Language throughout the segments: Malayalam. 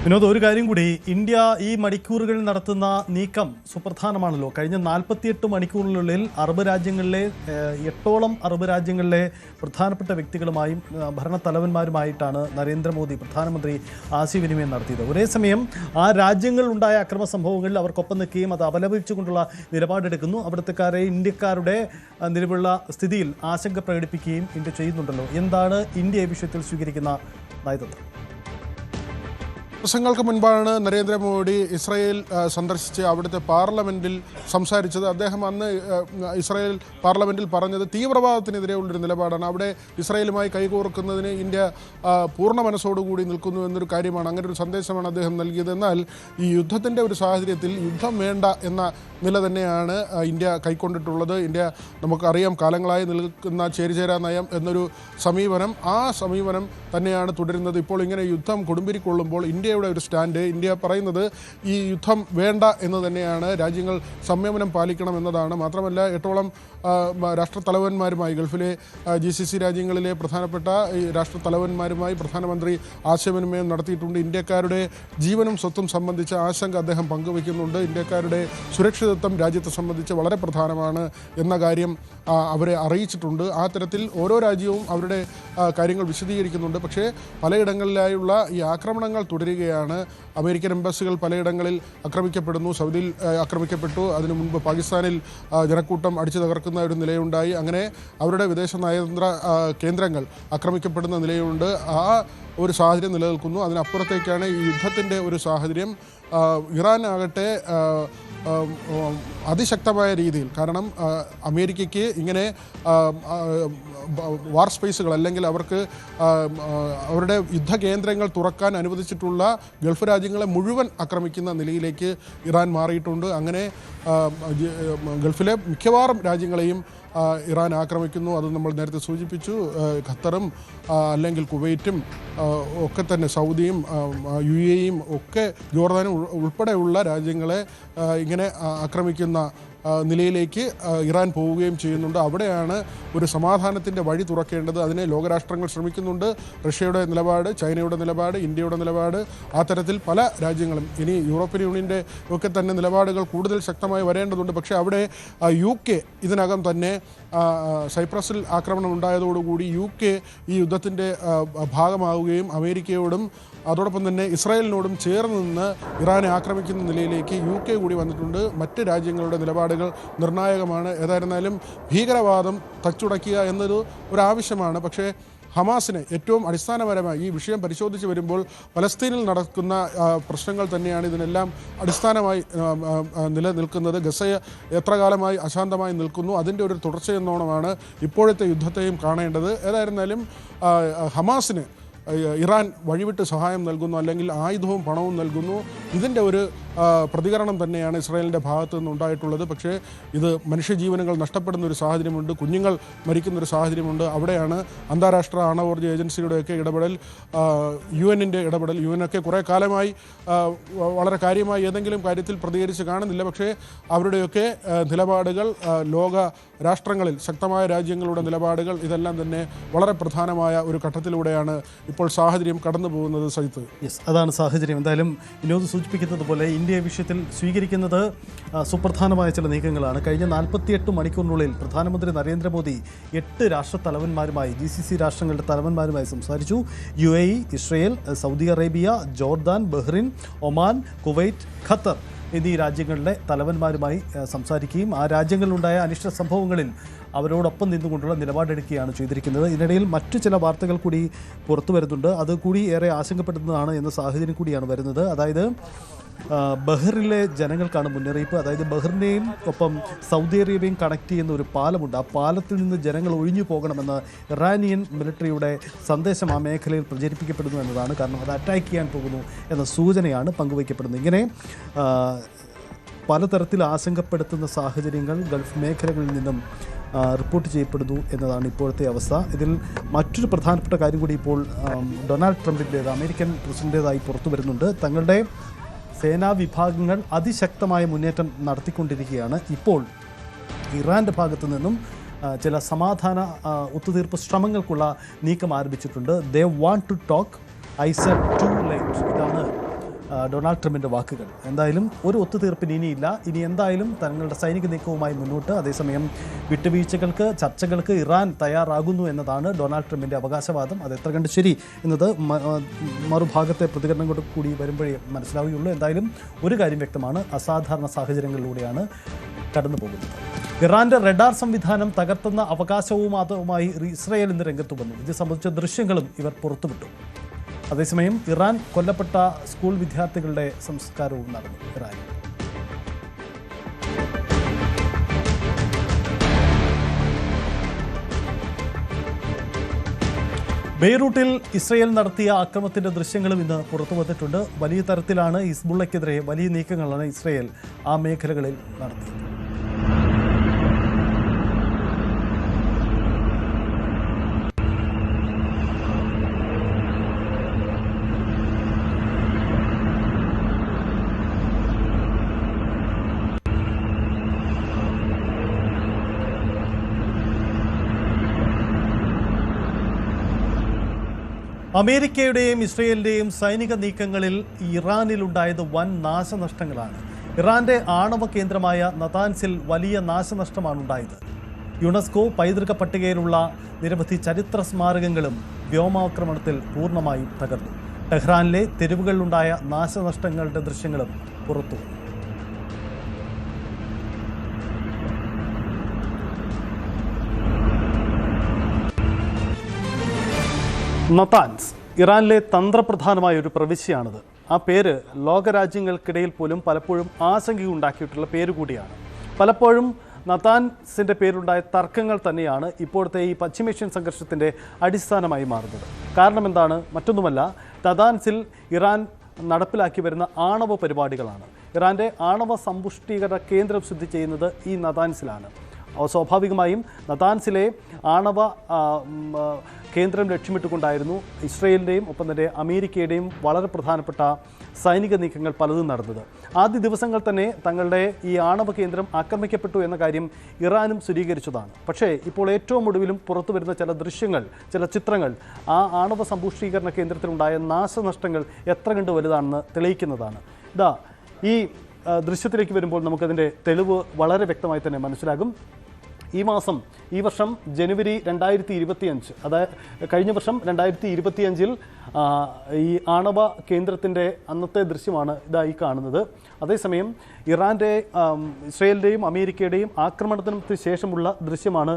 വിനോദ്, ഒരു കാര്യം കൂടി, ഇന്ത്യ ഈ മണിക്കൂറുകളിൽ നടത്തുന്ന നീക്കം സുപ്രധാനമാണല്ലോ. കഴിഞ്ഞ 48 മണിക്കൂറിനുള്ളിൽ അറബ് രാജ്യങ്ങളിലെ 8ഓളം അറബ് രാജ്യങ്ങളിലെ പ്രധാനപ്പെട്ട വ്യക്തികളുമായും ഭരണത്തലവന്മാരുമായിട്ടാണ് നരേന്ദ്രമോദി പ്രധാനമന്ത്രി ആശയവിനിമയം നടത്തിയത്. ഒരേ സമയം ആ രാജ്യങ്ങളിലുണ്ടായ അക്രമ സംഭവങ്ങളിൽ അവർക്കൊപ്പം നിൽക്കുകയും അത് അപലപിച്ചുകൊണ്ടുള്ള നിലപാടെടുക്കുന്നു. അവിടുത്തെക്കാരെ ഇന്ത്യക്കാരുടെ നിലവിലുള്ള സ്ഥിതിയിൽ ആശങ്ക പ്രകടിപ്പിക്കുകയും ഇന്ത്യ ചെയ്യുന്നുണ്ടല്ലോ. എന്താണ് ഇന്ത്യ ഈ വിഷയത്തിൽ സ്വീകരിക്കുന്ന നയതന്ത്രം? ദിവസങ്ങൾക്ക് മുൻപാണ് നരേന്ദ്രമോദി ഇസ്രായേൽ സന്ദർശിച്ച് അവിടുത്തെ പാർലമെൻറ്റിൽ സംസാരിച്ചത്. അദ്ദേഹം അന്ന് ഇസ്രായേൽ പാർലമെൻറ്റിൽ പറഞ്ഞത് തീവ്രവാദത്തിനെതിരെയുള്ളൊരു നിലപാടാണ്. അവിടെ ഇസ്രായേലുമായി കൈകോർക്കുന്നതിന് ഇന്ത്യ പൂർണ്ണ മനസ്സോടുകൂടി നിൽക്കുന്നു എന്നൊരു കാര്യമാണ്. അങ്ങനെ ഒരു സന്ദേശമാണ് അദ്ദേഹം നൽകിയത്. എന്നാൽ ഈ യുദ്ധത്തിൻ്റെ ഒരു സാഹചര്യത്തിൽ യുദ്ധം വേണ്ട എന്ന നില തന്നെയാണ് ഇന്ത്യ കൈക്കൊണ്ടിട്ടുള്ളത്. ഇന്ത്യ നമുക്കറിയാം, കാലങ്ങളായി നിൽക്കുന്ന ചേരിചേരാ നയം എന്നൊരു സമീപനം, ആ സമീപനം തന്നെയാണ് തുടരുന്നത്. ഇപ്പോൾ ഇങ്ങനെ യുദ്ധം കൊടുമ്പിരിക്കൊള്ളുമ്പോൾ ഇന്ത്യയുടെ ഒരു സ്റ്റാൻഡ്, ഇന്ത്യ പറയുന്നത് ഈ യുദ്ധം വേണ്ട എന്ന് തന്നെയാണ്. രാജ്യങ്ങൾ സംയമനം പാലിക്കണം എന്നതാണ്. മാത്രമല്ല, 8ഓളം രാഷ്ട്രത്തലവന്മാരുമായി, ഗൾഫിലെ GCC രാജ്യങ്ങളിലെ പ്രധാനപ്പെട്ട ഈ രാഷ്ട്രത്തലവന്മാരുമായി പ്രധാനമന്ത്രി ആശയവിനിമയം നടത്തിയിട്ടുണ്ട്. ഇന്ത്യക്കാരുടെ ജീവനും സ്വത്തും സംബന്ധിച്ച ആശങ്ക അദ്ദേഹം പങ്കുവയ്ക്കുന്നുണ്ട്. ഇന്ത്യക്കാരുടെ സുരക്ഷിതത്വം രാജ്യത്തെ സംബന്ധിച്ച് വളരെ പ്രധാനമാണ് എന്ന കാര്യം അവരെ അറിയിച്ചിട്ടുണ്ട്. ആ തരത്തിൽ ഓരോ രാജ്യവും അവരുടെ കാര്യങ്ങൾ വിശദീകരിക്കുന്നുണ്ട്. പക്ഷേ പലയിടങ്ങളിലായുള്ള ഈ ആക്രമണങ്ങൾ തുടരുകയാണ്. അമേരിക്കൻ എംബസികൾ പലയിടങ്ങളിൽ ആക്രമിക്കപ്പെടുന്നു. സൗദിയിൽ ആക്രമിക്കപ്പെട്ടു. അതിനു മുൻപ് പാകിസ്ഥാനിൽ ജനക്കൂട്ടം അടിച്ചു തകർക്കുന്ന ഒരു നിലയുണ്ടായി. അങ്ങനെ അവരുടെ വിദേശ നയതന്ത്ര കേന്ദ്രങ്ങൾ ആക്രമിക്കപ്പെടുന്ന നിലയുണ്ട്. ആ ഒരു സാഹചര്യം നിലനിൽക്കുന്നു. അതിനപ്പുറത്തേക്കാണ് ഈ യുദ്ധത്തിൻ്റെ ഒരു സാഹചര്യം. ഇറാൻ ആകട്ടെ അതിശക്തമായ രീതിയിൽ, കാരണം അമേരിക്കയ്ക്ക് ഇങ്ങനെ വാർ സ്പേസുകൾ അല്ലെങ്കിൽ അവർക്ക് അവരുടെ യുദ്ധകേന്ദ്രങ്ങൾ തുറക്കാൻ അനുവദിച്ചിട്ടുള്ള ഗൾഫ് രാജ്യങ്ങളെ മുഴുവൻ ആക്രമിക്കുന്ന നിലയിലേക്ക് ഇറാൻ മാറിയിട്ടുണ്ട്. അങ്ങനെ ഗൾഫിലെ മിക്കവാറും രാജ്യങ്ങളെയും ഇറാൻ ആക്രമിക്കുന്നു. അത് നമ്മൾ നേരത്തെ സൂചിപ്പിച്ചു. ഖത്തറും അല്ലെങ്കിൽ കുവൈറ്റും ഒക്കെ തന്നെ, സൗദിയും UAEയും ഒക്കെ, ജോർദാനും ഉൾപ്പെടെയുള്ള രാജ്യങ്ങളെ ഇങ്ങനെ ആക്രമിക്കുന്ന നിലയിലേക്ക് ഇറാൻ പോവുകയും ചെയ്യുന്നുണ്ട്. അവിടെയാണ് ഒരു സമാധാനത്തിൻ്റെ വഴി തുറക്കേണ്ടത്. അതിനെ ലോകരാഷ്ട്രങ്ങൾ ശ്രമിക്കുന്നുണ്ട്. റഷ്യയുടെ നിലപാട്, ചൈനയുടെ നിലപാട്, ഇന്ത്യയുടെ നിലപാട്, ആ തരത്തിൽ പല രാജ്യങ്ങളും, ഇനി യൂറോപ്യൻ യൂണിയൻ്റെ ഒക്കെ തന്നെ നിലപാടുകൾ കൂടുതൽ ശക്തമായി വരേണ്ടതുണ്ട്. പക്ഷേ അവിടെ UK ഇതിനകം തന്നെ സൈപ്രസിൽ ആക്രമണം ഉണ്ടായതോടുകൂടി UK ഈ യുദ്ധത്തിൻ്റെ ഭാഗമാവുകയും അമേരിക്കയോടും അതോടൊപ്പം തന്നെ ഇസ്രായേലിനോടും ചേർന്ന് നിന്ന് ഇറാനെ ആക്രമിക്കുന്ന നിലയിലേക്ക് UK കൂടി വന്നിട്ടുണ്ട്. മറ്റ് രാജ്യങ്ങളുടെ നിലപാടുകൾ നിർണായകമാണ്. ഏതായിരുന്നാലും ഭീകരവാദം തച്ചുടയ്ക്കുക എന്നൊരു ആവശ്യമാണ്. പക്ഷേ ഹമാസിനെ ഏറ്റവും അടിസ്ഥാനപരമായി ഈ വിഷയം പരിശോധിച്ച് വരുമ്പോൾ പലസ്തീനിൽ നടക്കുന്ന പ്രശ്നങ്ങൾ തന്നെയാണ് ഇതിനെല്ലാം അടിസ്ഥാനമായി നിലനിൽക്കുന്നത്. ഗസയെ എത്ര കാലമായി അശാന്തമായി നിൽക്കുന്നു, അതിൻ്റെ ഒരു തുടർച്ചയെന്നോണമാണ് ഇപ്പോഴത്തെ യുദ്ധത്തെയും കാണേണ്ടത്. ഏതായിരുന്നാലും ഹമാസിന് ഇറാൻ വഴിവിട്ട് സഹായം നൽകുന്നു, അല്ലെങ്കിൽ ആയുധവും പണവും നൽകുന്നു. ഇതിൻ്റെ ഒരു പ്രതികരണം തന്നെയാണ് ഇസ്രായേലിൻ്റെ ഭാഗത്തു നിന്നുണ്ടായിട്ടുള്ളത്. പക്ഷേ ഇത് മനുഷ്യജീവനുകൾ നഷ്ടപ്പെടുന്ന ഒരു സാഹചര്യമുണ്ട്, കുഞ്ഞുങ്ങൾ മരിക്കുന്നൊരു സാഹചര്യമുണ്ട്. അവിടെയാണ് അന്താരാഷ്ട്ര ആണവോർജ്ജ ഏജൻസിയുടെയൊക്കെ ഇടപെടൽ, UN-ൻ്റെ ഇടപെടൽ. UN-ഒക്കെ കുറേ കാലമായി വളരെ കാര്യമായി ഏതെങ്കിലും കാര്യത്തിൽ പ്രതികരിച്ച് കാണുന്നില്ല. പക്ഷേ അവരുടെയൊക്കെ നിലപാടുകൾ, ലോക രാഷ്ട്രങ്ങളിൽ ശക്തമായ രാജ്യങ്ങളുടെ നിലപാടുകൾ, ഇതെല്ലാം തന്നെ വളരെ പ്രധാനമായ ഒരു ഘട്ടത്തിലൂടെയാണ് ഇപ്പോൾ സാഹചര്യം കടന്നു പോകുന്നത്. സജിത്ത്, അതാണ് സാഹചര്യം. എന്തായാലും വിനോദ് സൂചിപ്പിക്കുന്നത് പോലെ ഇന്ത്യ വിഷയത്തിൽ സ്വീകരിക്കുന്നത് സുപ്രധാനമായ ചില നീക്കങ്ങളാണ്. കഴിഞ്ഞ 48 മണിക്കൂറിനുള്ളിൽ പ്രധാനമന്ത്രി നരേന്ദ്രമോദി 8 രാഷ്ട്രത്തലവന്മാരുമായി, GCC രാഷ്ട്രങ്ങളുടെ തലവന്മാരുമായി സംസാരിച്ചു. UAE, Israel, Saudi Arabia, Jordan, Bahrain, Oman, Kuwait, Qatar എന്നീ രാജ്യങ്ങളിലെ തലവന്മാരുമായി സംസാരിക്കുകയും ആ രാജ്യങ്ങളിലുണ്ടായ അനിഷ്ട സംഭവങ്ങളിൽ അവരോടൊപ്പം നിന്നുകൊണ്ടുള്ള നിലപാടെടുക്കുകയാണ് ചെയ്തിരിക്കുന്നത്. ഇതിനിടയിൽ മറ്റു ചില വാർത്തകൾ കൂടി പുറത്തു വരുന്നുണ്ട്. അതുകൂടി ഏറെ ആശങ്കപ്പെടുന്നതാണ് എന്ന സാഹചര്യം കൂടിയാണ് വരുന്നത്. അതായത് ബഹ്റിനിലെ ജനങ്ങൾക്കാണ് മുന്നറിയിപ്പ്. അതായത് ബഹ്റിനെയും ഒപ്പം സൗദി അറേബ്യയും കണക്ട് ചെയ്യുന്ന ഒരു പാലമുണ്ട്. ആ പാലത്തിൽ നിന്ന് ജനങ്ങൾ ഒഴിഞ്ഞു പോകണമെന്ന് ഇറാനിയൻ മിലിറ്ററിയുടെ സന്ദേശം ആ മേഖലയിൽ പ്രചരിപ്പിക്കപ്പെടുന്നു എന്നതാണ്. കാരണം അത് അറ്റാക്ക് ചെയ്യാൻ പോകുന്നു എന്ന സൂചനയാണ് പങ്കുവയ്ക്കപ്പെടുന്നത്. ഇങ്ങനെ പലതരത്തിൽ ആശങ്കപ്പെടുത്തുന്ന സാഹചര്യങ്ങൾ ഗൾഫ് മേഖലകളിൽ നിന്നും റിപ്പോർട്ട് ചെയ്യപ്പെടുന്നു എന്നതാണ് ഇപ്പോഴത്തെ അവസ്ഥ. ഇതിൽ മറ്റൊരു പ്രധാനപ്പെട്ട കാര്യം കൂടി ഇപ്പോൾ ഡൊണാൾഡ് ട്രംപിൻ്റേത്, അമേരിക്കൻ പ്രസിഡൻ്റേതായി പുറത്തു വരുന്നുണ്ട്. തങ്ങളുടെ സേനാ വിഭാഗങ്ങൾ അതിശക്തമായ മുന്നേറ്റം നടത്തിക്കൊണ്ടിരിക്കുകയാണ്. ഇപ്പോൾ ഇറാൻ്റെ ഭാഗത്തു നിന്നും ചില സമാധാന ഒത്തുതീർപ്പ് ശ്രമങ്ങൾക്കുള്ള നീക്കം ആരംഭിച്ചിട്ടുണ്ട്. They want to talk, I said too late. ഇതാണ് ഡൊണാൾഡ് ട്രംപിൻ്റെ വാക്കുകൾ. എന്തായാലും ഒരു ഒത്തുതീർപ്പിന് ഇനിയില്ല. ഇനി എന്തായാലും തങ്ങളുടെ സൈനിക നീക്കവുമായി മുന്നോട്ട്. അതേസമയം വിട്ടുവീഴ്ചകൾക്ക്, ചർച്ചകൾക്ക് ഇറാൻ തയ്യാറാകുന്നു എന്നതാണ് ഡൊണാൾഡ് ട്രംപിൻ്റെ അവകാശവാദം. അത് എത്ര കണ്ട് ശരി എന്നത് മറുഭാഗത്തെ പ്രതികരണം കൊണ്ട് കൂടി വരുമ്പോഴേ മനസ്സിലാവുകയുള്ളൂ. എന്തായാലും ഒരു കാര്യം വ്യക്തമാണ്, അസാധാരണ സാഹചര്യങ്ങളിലൂടെയാണ് കടന്നു പോകുന്നത്. ഇറാന്റെ റഡാർ സംവിധാനം തകർത്തുന്ന അവകാശവുമായി ഇസ്രയേൽ ഇന്ന് രംഗത്ത് വന്നു. ഇത് സംബന്ധിച്ച ദൃശ്യങ്ങളും ഇവർ പുറത്തുവിട്ടു. അതേസമയം ഇറാൻ കൊല്ലപ്പെട്ട സ്കൂൾ വിദ്യാർത്ഥികളുടെ സംസ്കാരവും നടന്നു ഇറാനിൽ. ബെയ്റൂട്ടിൽ ഇസ്രയേൽ നടത്തിയ ആക്രമണത്തിന്റെ ദൃശ്യങ്ങളും ഇന്ന് പുറത്തു വന്നിട്ടുണ്ട്. വലിയ തരത്തിലാണ് ഹിസ്ബുള്ളയ്ക്കെതിരെ വലിയ നീക്കങ്ങളാണ് ഇസ്രയേൽ ആ മേഖലകളിൽ നടത്തിയത്. അമേരിക്കയുടെയും ഇസ്രയേലിൻ്റെയും സൈനിക നീക്കങ്ങളിൽ ഇറാനിലുണ്ടായത് വൻ നാശനഷ്ടങ്ങളാണ്. ഇറാന്റെ ആണവ കേന്ദ്രമായ നതാൻസിൽ വലിയ നാശനഷ്ടമാണ് ഉണ്ടായത്. യുനെസ്കോ പൈതൃക പട്ടികയിലുള്ള നിരവധി ചരിത്ര സ്മാരകങ്ങളും വ്യോമാക്രമണത്തിൽ പൂർണ്ണമായും തകർന്നു. ടെഹ്റാനിലെ തെരുവുകളിലുണ്ടായ നാശനഷ്ടങ്ങളുടെ ദൃശ്യങ്ങളും പുറത്തു. നതാൻസ് ഇറാനിലെ തന്ത്രപ്രധാനമായ ഒരു പ്രവിശ്യയാണിത്. ആ പേര് ലോകരാജ്യങ്ങൾക്കിടയിൽ പോലും പലപ്പോഴും ആശങ്കയുണ്ടാക്കിയിട്ടുള്ള പേര് കൂടിയാണ്. പലപ്പോഴും നതാൻസിൻ്റെ പേരുണ്ടായ തർക്കങ്ങൾ തന്നെയാണ് ഇപ്പോഴത്തെ ഈ പശ്ചിമേഷ്യൻ സംഘർഷത്തിൻ്റെ അടിസ്ഥാനമായി മാറുന്നത്. കാരണം എന്താണ്? മറ്റൊന്നുമല്ല, നതാൻസിൽ ഇറാൻ നടപ്പിലാക്കി വരുന്ന ആണവ പരിപാടികളാണ്. ഇറാൻ്റെ ആണവ സമ്പുഷ്ടീകരണ കേന്ദ്രം സ്ഥിതി ചെയ്യുന്നത് ഈ നതാൻസിലാണ്. സ്വാഭാവികമായും നതാൻസിലെ ആണവ കേന്ദ്രം ലക്ഷ്യമിട്ടുകൊണ്ടായിരുന്നു ഇസ്രയേലിൻ്റെയും ഒപ്പം തന്നെ അമേരിക്കയുടെയും വളരെ പ്രധാനപ്പെട്ട സൈനിക നീക്കങ്ങൾ പലതും നടന്നത്. ആദ്യ ദിവസങ്ങൾ തന്നെ തങ്ങളുടെ ഈ ആണവ കേന്ദ്രം ആക്രമിക്കപ്പെട്ടു എന്ന കാര്യം ഇറാനും സ്ഥിരീകരിച്ചതാണ്. പക്ഷേ ഇപ്പോൾ ഏറ്റവും ഒടുവിലും പുറത്തു വരുന്ന ചില ദൃശ്യങ്ങൾ, ചില ചിത്രങ്ങൾ ആ ആണവ സമ്പുഷ്ടീകരണ കേന്ദ്രത്തിലുണ്ടായ നാശനഷ്ടങ്ങൾ എത്ര കണ്ട് വലുതാണെന്ന് തെളിയിക്കുന്നതാണ്. ഈ ദൃശ്യത്തിലേക്ക് വരുമ്പോൾ നമുക്കതിൻ്റെ തെളിവ് വളരെ വ്യക്തമായി തന്നെ മനസ്സിലാകും. ഈ വർഷം ജനുവരി 2025, അതായത് കഴിഞ്ഞ വർഷം 2025 ഈ ആണവ കേന്ദ്രത്തിൻ്റെ അന്നത്തെ ദൃശ്യമാണ് ഈ കാണുന്നത്. അതേസമയം ഇസ്രയേലിൻ്റെയും അമേരിക്കയുടെയും ആക്രമണത്തിന് ശേഷമുള്ള ദൃശ്യമാണ്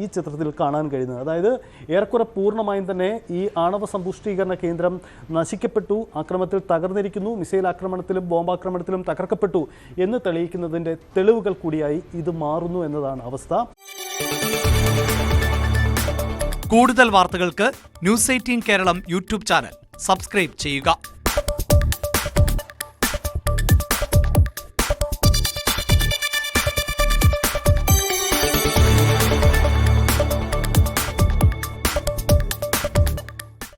ഈ ചിത്രത്തിൽ കാണാൻ കഴിയുന്നത്. അതായത് ഏറെക്കുറെ പൂർണ്ണമായും തന്നെ ഈ ആണവ സമ്പുഷ്ടീകരണ കേന്ദ്രം നശിക്കപ്പെട്ടു, ആക്രമണത്തിൽ തകർന്നിരിക്കുന്നു, മിസൈൽ ആക്രമണത്തിലും ബോംബാക്രമണത്തിലും തകർക്കപ്പെട്ടു എന്ന് തെളിയിക്കുന്നതിൻ്റെ തെളിവുകൾ കൂടിയായി ഇത് മാറുന്നു എന്നതാണ് അവസ്ഥ. കൂടുതൽ വാർത്തകൾക്ക് News 18 Keralam YouTube channel subscribe ചെയ്യുക.